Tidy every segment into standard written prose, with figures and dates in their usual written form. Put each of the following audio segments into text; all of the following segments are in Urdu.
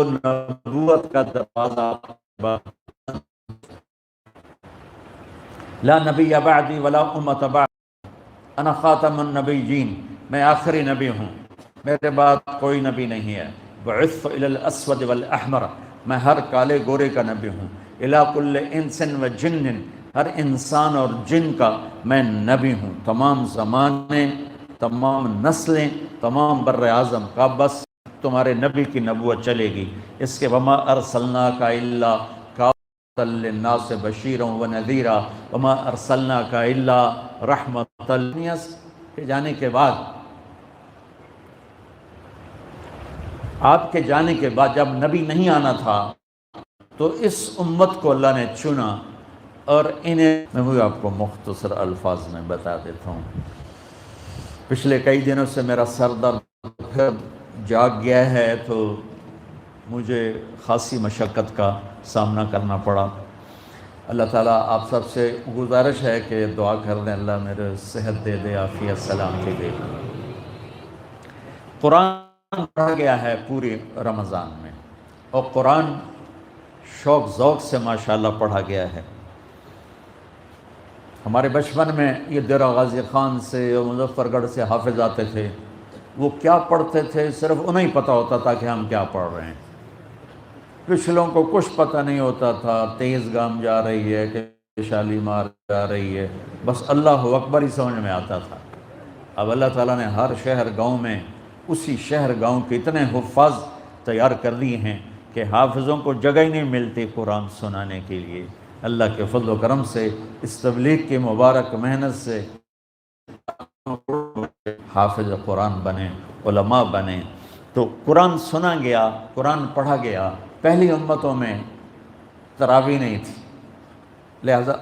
نبوت کا دروازہ لا نبی بعدی ولا امت بعد انا خاتم النبیین، میں آخری نبی ہوں، میرے بعد کوئی نبی نہیں ہے. بعثت الی الاسود والاحمر، میں ہر کالے گورے کا نبی ہوں. الی کل انس و جن، ہر انسان اور جن کا میں نبی ہوں. تمام زمانے، تمام نسلیں، تمام بر اعظم کا بس تمہارے نبی کی نبوت چلے گی. اس کے وما ارسلناک الا کافۃ للناس بشیرا ونذیرا وما ارسلناک الا رحمۃ للناس کے جانے کے بعد، آپ کے جانے کے بعد جب نبی نہیں آنا تھا تو اس امت کو اللہ نے چنا، اور انہیں میں وہ آپ کو مختصر الفاظ میں بتا دیتا ہوں. پچھلے کئی دنوں سے میرا سر درد پھر جاگ گیا ہے، تو مجھے خاصی مشقت کا سامنا کرنا پڑا. اللہ تعالیٰ آپ سب سے گزارش ہے کہ دعا کر دیں اللہ میرے صحت دے دے، عافیت سلامتی دے. قرآن پڑھا گیا ہے پوری رمضان میں، اور قرآن شوق ذوق سے ماشاءاللہ پڑھا گیا ہے. ہمارے بچپن میں یہ درہ غازی خان سے اور مظفر گڑھ سے حافظ آتے تھے، وہ کیا پڑھتے تھے صرف انہیں پتہ ہوتا تھا کہ ہم کیا پڑھ رہے ہیں. پچھلوں کو کچھ پتہ نہیں ہوتا تھا، تیز گام جا رہی ہے کہ شالیمار جا رہی ہے، بس اللہ اکبر ہی سمجھ میں آتا تھا. اب اللہ تعالیٰ نے ہر شہر گاؤں میں اسی شہر گاؤں کے اتنے حفاظ تیار کر دیے ہیں کہ حافظوں کو جگہ ہی نہیں ملتی قرآن سنانے کے لیے. اللہ کے فضل و کرم سے، اس تبلیغ کی مبارک محنت سے حافظ قرآن بنے، علماء بنے. تو قرآن سنا گیا، قرآن پڑھا گیا. پہلی امتوں میں تراویح نہیں تھی، لہذا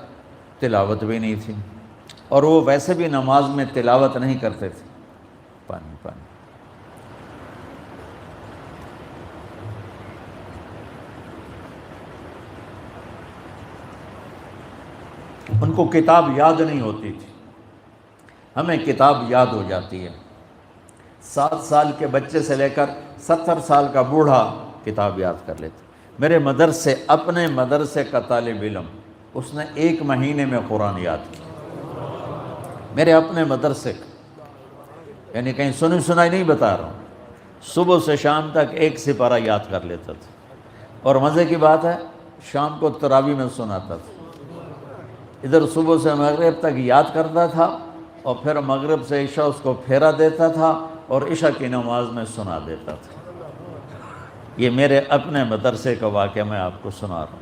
تلاوت بھی نہیں تھی، اور وہ ویسے بھی نماز میں تلاوت نہیں کرتے تھے. پانی پانی. ان کو کتاب یاد نہیں ہوتی تھی، ہمیں کتاب یاد ہو جاتی ہے. 7 سال کے بچے سے لے کر 70 سال کا بوڑھا کتاب یاد کر لیتے. میرے مدرسے، اپنے مدرسے کا طالب علم، اس نے 1 مہینے میں قرآن یاد کیا. میرے اپنے مدرسے کا، یعنی کہیں سنی سنائی نہیں بتا رہا ہوں، صبح سے شام تک 1 سپارہ یاد کر لیتا تھا. اور مزے کی بات ہے شام کو تراویح میں سناتا تھا. ادھر صبح سے مغرب تک یاد کرتا تھا، اور پھر مغرب سے عشاء اس کو پھیرا دیتا تھا اور عشاء کی نماز میں سنا دیتا تھا. یہ میرے اپنے مدرسے کا واقعہ میں آپ کو سنا رہا ہوں.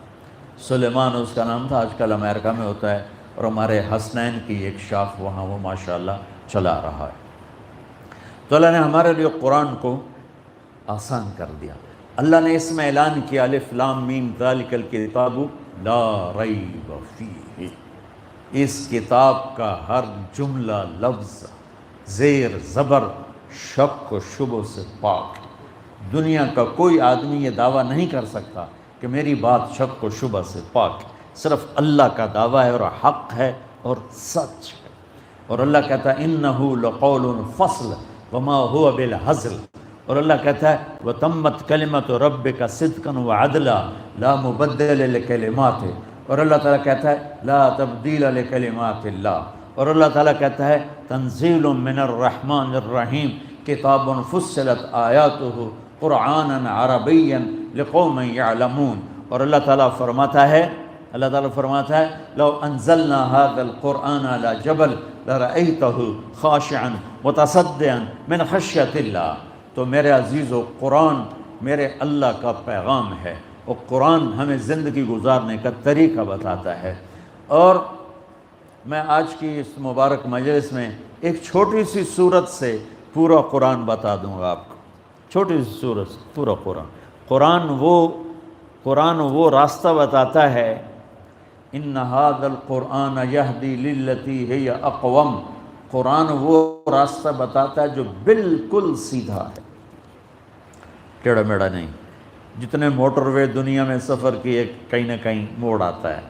سلیمان اس کا نام تھا، آج کل امریکہ میں ہوتا ہے، اور ہمارے حسنین کی ایک شاخ وہاں وہ ماشاءاللہ چلا رہا ہے. تو اللہ نے ہمارے لیے قرآن کو آسان کر دیا. اللہ نے اس میں اعلان کیا الف لام میم ذالک الکتاب لا ریب فیہ، اس کتاب کا ہر جملہ لفظ زیر زبر شک و شبہ سے پاک. دنیا کا کوئی آدمی یہ دعویٰ نہیں کر سکتا کہ میری بات شک و شبہ سے پاک. صرف اللہ کا دعویٰ ہے، اور حق ہے اور سچ ہے. اور اللہ کہتا ہے انہ لقول فصل وما هو بالہزل. اور اللہ کہتا ہے وتمت کلمۃ ربک صدقا وعدلا لا مبدل لکلماتہ. اور اللہ تعالیٰ کہتا ہے لا تبدیل لکلمات اللہ. اور اللہ تعالیٰ کہتا ہے تنزیل من الرحمن الرحیم کتاب فصلت آیاتہ قرآنا عربیا لقوم یعلمون. اور اللہ تعالیٰ فرماتا ہے لو انزلنا هذا القرآن على جبل لرأيته خاشعا متصدعا من خشیۃ اللہ. تو میرے عزیزو، قرآن میرے اللہ کا پیغام ہے، اور قرآن ہمیں زندگی گزارنے کا طریقہ بتاتا ہے. اور میں آج کی اس مبارک مجلس میں ایک چھوٹی سی صورت سے پورا قرآن بتا دوں گا آپ کو. چھوٹی سی صورت سے پورا قرآن وہ راستہ بتاتا ہے. ان ھذا القرآن یہدی للتی ہی اقوم. قرآن وہ راستہ بتاتا ہے جو بالکل سیدھا ہے، ٹیڑھا میڑھا نہیں. جتنے موٹر وے دنیا میں سفر کیے، کہیں نہ کہیں موڑ آتا ہے،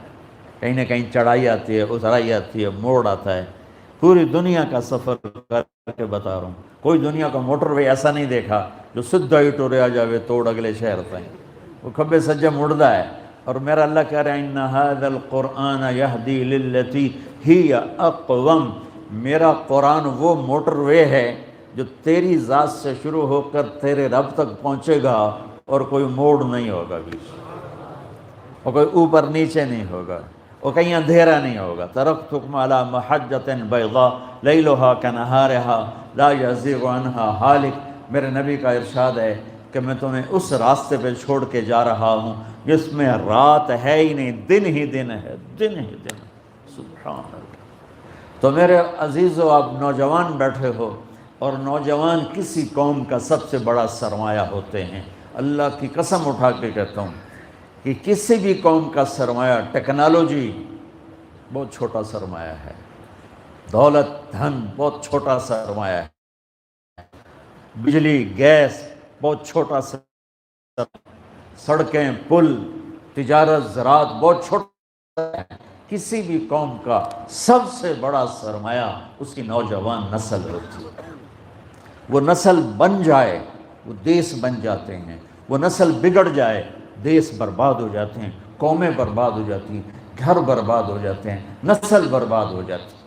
کہیں نہ کہیں چڑھائی آتی ہے، اترائی آتی ہے، موڑ آتا ہے. پوری دنیا کا سفر کر کے بتا رہا ہوں. کوئی دنیا کا موٹر وے ایسا نہیں دیکھا جو سدھا ہی ٹوریا جاوے توڑ اگلے شہر تائیں. وہ کھبے سجے مڑدا ہے. اور میرا اللہ کہہ رہا ہے ان ھذا القرآن یہدی للتی ہی اقوم. میرا قرآن وہ موٹر وے ہے جو تیری ذات سے شروع ہو کر تیرے رب تک پہنچے گا اور کوئی موڑ نہیں ہوگا بیچ، اور کوئی اوپر نیچے نہیں ہوگا، اور کہیں اندھیرا نہیں ہوگا. ترکتکم علی محجۃ بیضاء لیلھا کنہارھا لا یزیغ عنہا ھالک. میرے نبی کا ارشاد ہے کہ میں تمہیں اس راستے پہ چھوڑ کے جا رہا ہوں جس میں رات ہے ہی نہیں، دن ہی دن ہے، دن ہی دن. سبحان اللہ. تو میرے عزیزو، آپ نوجوان بیٹھے ہو، اور نوجوان کسی قوم کا سب سے بڑا سرمایہ ہوتے ہیں. اللہ کی قسم اٹھا کے کہتا ہوں کہ کسی بھی قوم کا سرمایہ، ٹیکنالوجی بہت چھوٹا سرمایہ ہے، دولت دھن بہت چھوٹا سرمایہ ہے، بجلی گیس بہت چھوٹا سرمایہ، سڑکیں پل تجارت زراعت بہت چھوٹا ہے. کسی بھی قوم کا سب سے بڑا سرمایہ اس کی نوجوان نسل ہوتی ہے. وہ نسل بن جائے وہ دیس بن جاتے ہیں، وہ نسل بگڑ جائے دیس برباد ہو جاتے ہیں، قومیں برباد ہو جاتی ہیں، گھر برباد ہو جاتے ہیں، نسل برباد ہو جاتی ہے.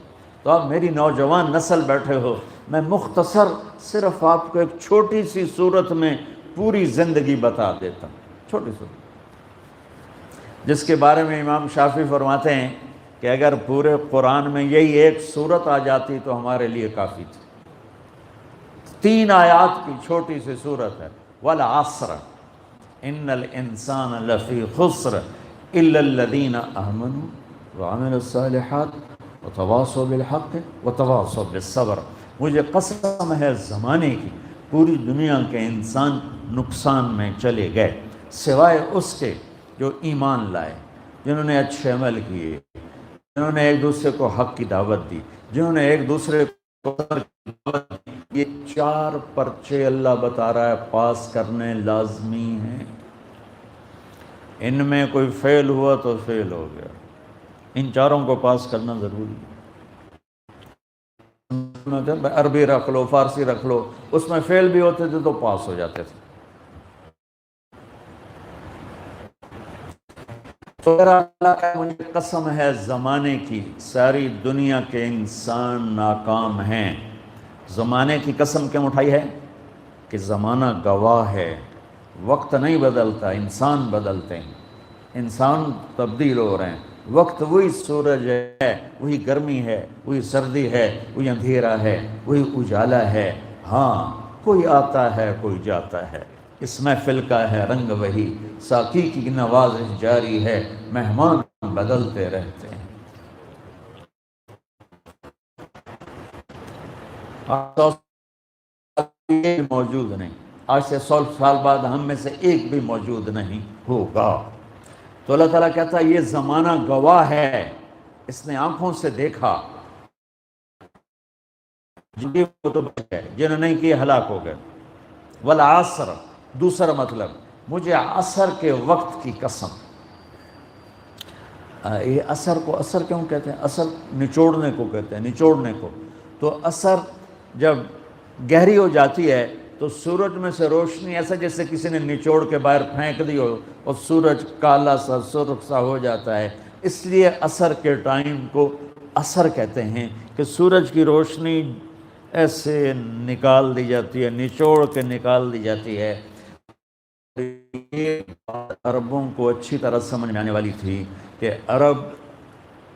تو آپ میری نوجوان نسل بیٹھے ہو، میں مختصر صرف آپ کو ایک چھوٹی سی صورت میں پوری زندگی بتا دیتا ہوں. چھوٹی صورت جس کے بارے میں امام شافعی فرماتے ہیں کہ اگر پورے قرآن میں یہی ایک صورت آ جاتی تو ہمارے لیے کافی تھی. 3 آیات کی چھوٹی سی صورت ہے. والعصر ان الانسان لفی خسر الا الذین آمنوا وعملوا الصالحات وتواصوا بالحق وتواصوا بالصبر. مجھے قسم ہے زمانے کی، پوری دنیا کے انسان نقصان میں چلے گئے سوائے اس کے جو ایمان لائے، جنہوں نے اچھے عمل کیے، جنہوں نے ایک دوسرے کو حق کی دعوت دی، جنہوں نے ایک دوسرے کو دعوت دی. یہ 4 پرچے اللہ بتا رہا ہے پاس کرنے لازمی ہیں. ان میں کوئی فیل ہوا تو فیل ہو گیا. ان 4 کو پاس کرنا ضروری ہے. عربی رکھ لو، فارسی رکھ لو، اس میں فیل بھی ہوتے تھے تو پاس ہو جاتے تھے. تو میرا اللہ کا مجھے قسم ہے زمانے کی، ساری دنیا کے انسان ناکام ہیں. زمانے کی قسم کیوں اٹھائی ہے؟ کہ زمانہ گواہ ہے. وقت نہیں بدلتا، انسان بدلتے ہیں. انسان تبدیل ہو رہے ہیں. وقت وہی سورج ہے، وہی گرمی ہے، وہی سردی ہے، وہی اندھیرا ہے، وہی اجالا ہے. ہاں کوئی آتا ہے کوئی جاتا ہے، اس محفل کا ہے رنگ وہی، ساقی کی نوازش جاری ہے، مہمان بدلتے رہتے ہیں. موجود نہیں، آج سے 100 سال بعد ہم میں سے ایک بھی موجود نہیں ہوگا. تو اللہ تعالیٰ کہتا ہے یہ زمانہ گواہ ہے، اس نے آنکھوں سے دیکھا. جنہوں نے کی ہلاک ہو گئے. والعصر دوسرا مطلب، مجھے عصر کے وقت کی قسم. یہ عصر کو عصر کیوں کہتے ہیں؟ عصر نچوڑنے کو کہتے ہیں، نچوڑنے کو. تو عصر جب گہری ہو جاتی ہے تو سورج میں سے روشنی ایسا جیسے کسی نے نچوڑ کے باہر پھینک دی ہو اور سورج کالا سا سرخ سا ہو جاتا ہے. اس لیے عصر کے ٹائم کو عصر کہتے ہیں کہ سورج کی روشنی ایسے نکال دی جاتی ہے، نچوڑ کے نکال دی جاتی ہے. یہ عربوں کو اچھی طرح سمجھ میں آنے والی تھی کہ عرب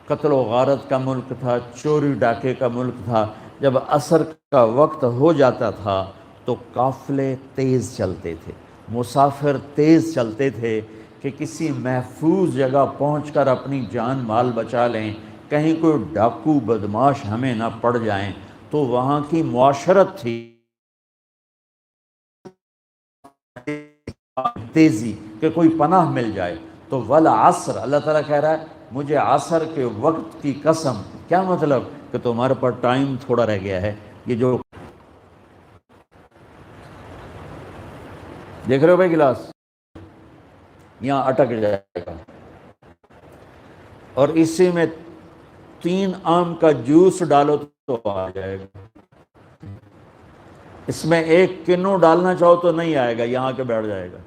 قتل و غارت کا ملک تھا، چوری ڈاکے کا ملک تھا. جب عصر کا وقت ہو جاتا تھا تو قافلے تیز چلتے تھے، مسافر تیز چلتے تھے کہ کسی محفوظ جگہ پہنچ کر اپنی جان مال بچا لیں، کہیں کوئی ڈاکو بدماش ہمیں نہ پڑ جائیں. تو وہاں کی معاشرت تھی تیزی کہ کوئی پناہ مل جائے. تو والعصر اللہ تعالیٰ کہہ رہا ہے مجھے عصر کے وقت کی قسم. کیا مطلب؟ کہ تمہارے پر ٹائم تھوڑا رہ گیا ہے. یہ جو دیکھ رہے ہو بھائی گلاس یہاں اٹک جائے گا، اور اسی میں 3 آم کا جوس ڈالو تو آ جائے گا۔ اس میں ایک کنو ڈالنا چاہو تو نہیں آئے گا، یہاں کے بیٹھ جائے گا،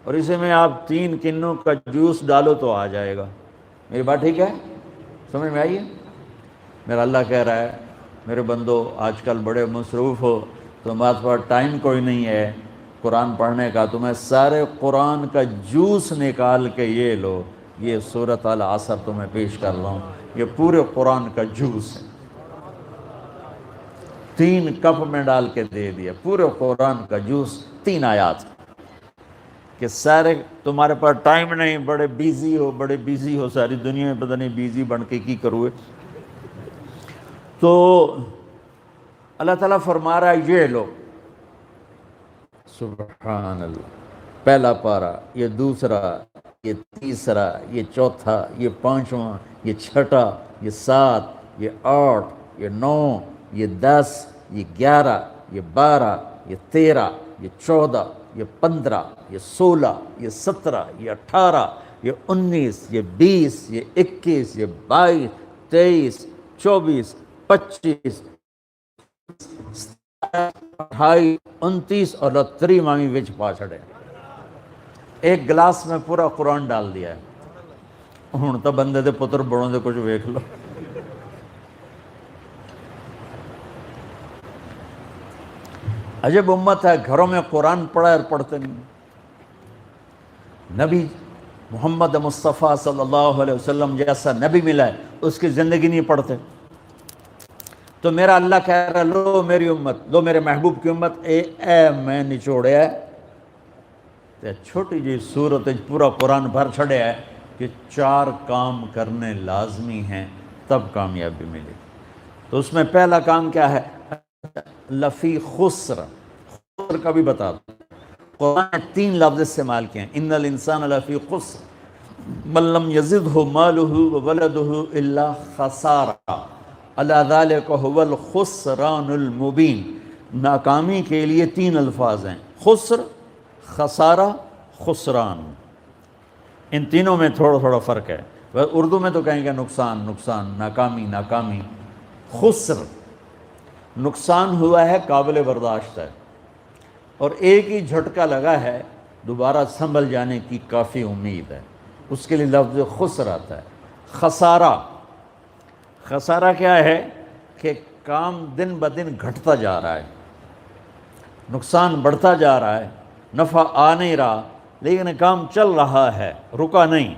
اور اسے میں آپ 3 کنوں کا جوس ڈالو تو آ جائے گا۔ میری بات ٹھیک ہے؟ سمجھ میں آئی ہے؟ میرا اللہ کہہ رہا ہے میرے بندو آج کل بڑے مصروف ہو، تمہارے پاس ٹائم کوئی نہیں ہے قرآن پڑھنے کا، تمہیں سارے قرآن کا جوس نکال کے یہ لو، یہ سورۃ العصر تمہیں پیش کر رہا ہوں، یہ پورے قرآن کا جوس ہے، 3 کپ میں ڈال کے دے دیا، پورے قرآن کا جوس، 3 آیات کہ سارے تمہارے پاس ٹائم نہیں، بڑے بیزی ہو ساری دنیا میں، پتہ نہیں بیزی بن کے کی کروئے۔ تو اللہ تعالیٰ فرما رہا ہے یہ لو، سبحان اللہ، پہلا پارہ، یہ دوسرا، یہ تیسرا، یہ چوتھا، یہ 5واں، یہ 6، یہ 7، یہ 8، یہ 9، یہ 10، یہ 11، یہ 12، یہ 13، یہ 14، یہ 15، یہ 16، یہ 17، یہ 18، یہ 19، یہ 20، یہ 21، یہ 22، 23، 24، 25، 28، 29 اور 30 وچ پا چھڑے، ایک گلاس میں پورا قرآن ڈال دیا ہے۔ ہن تو بندے دے پتر بڑوں دے کچھ ویکھ لو۔ عجب امت ہے، گھروں میں قرآن پڑھا اور پڑھتے نہیں۔ نبی محمد مصطفیٰ صلی اللہ علیہ وسلم جیسا نبی ملا ہے، اس کی زندگی نہیں پڑھتے۔ تو میرا اللہ کہہ رہا ہے لو میری امت، لو میرے محبوب کی امت، اے میں نچوڑیا ہے تے چھوٹی جی صورت پورا قرآن بھر چھڑیا ہے کہ 4 کام کرنے لازمی ہیں تب کامیابی ملے۔ تو اس میں پہلا کام کیا ہے؟ لفی خسر، خسر کا بھی بتا دو۔ قرآن نے 3 لفظ استعمال کیے ہیں، ان الانسان لفی خسر من لم یزدہ مالہ وولدہ الا خسارہ الا ذالک هو الخسران المبین۔ ناکامی کے لیے 3 الفاظ ہیں، خسر، خسارہ، خسران۔ ان تینوں میں تھوڑا فرق ہے، اردو میں تو کہیں گے نقصان، ناکامی، خسر نقصان ہوا ہے، قابل برداشت ہے، اور ایک ہی جھٹکا لگا ہے، دوبارہ سنبھل جانے کی کافی امید ہے، اس کے لیے لفظ خسر آتا ہے۔ خسارہ کیا ہے کہ کام دن بدن گھٹتا جا رہا ہے، نقصان بڑھتا جا رہا ہے، نفع آ نہیں رہا، لیکن کام چل رہا ہے، رکا نہیں۔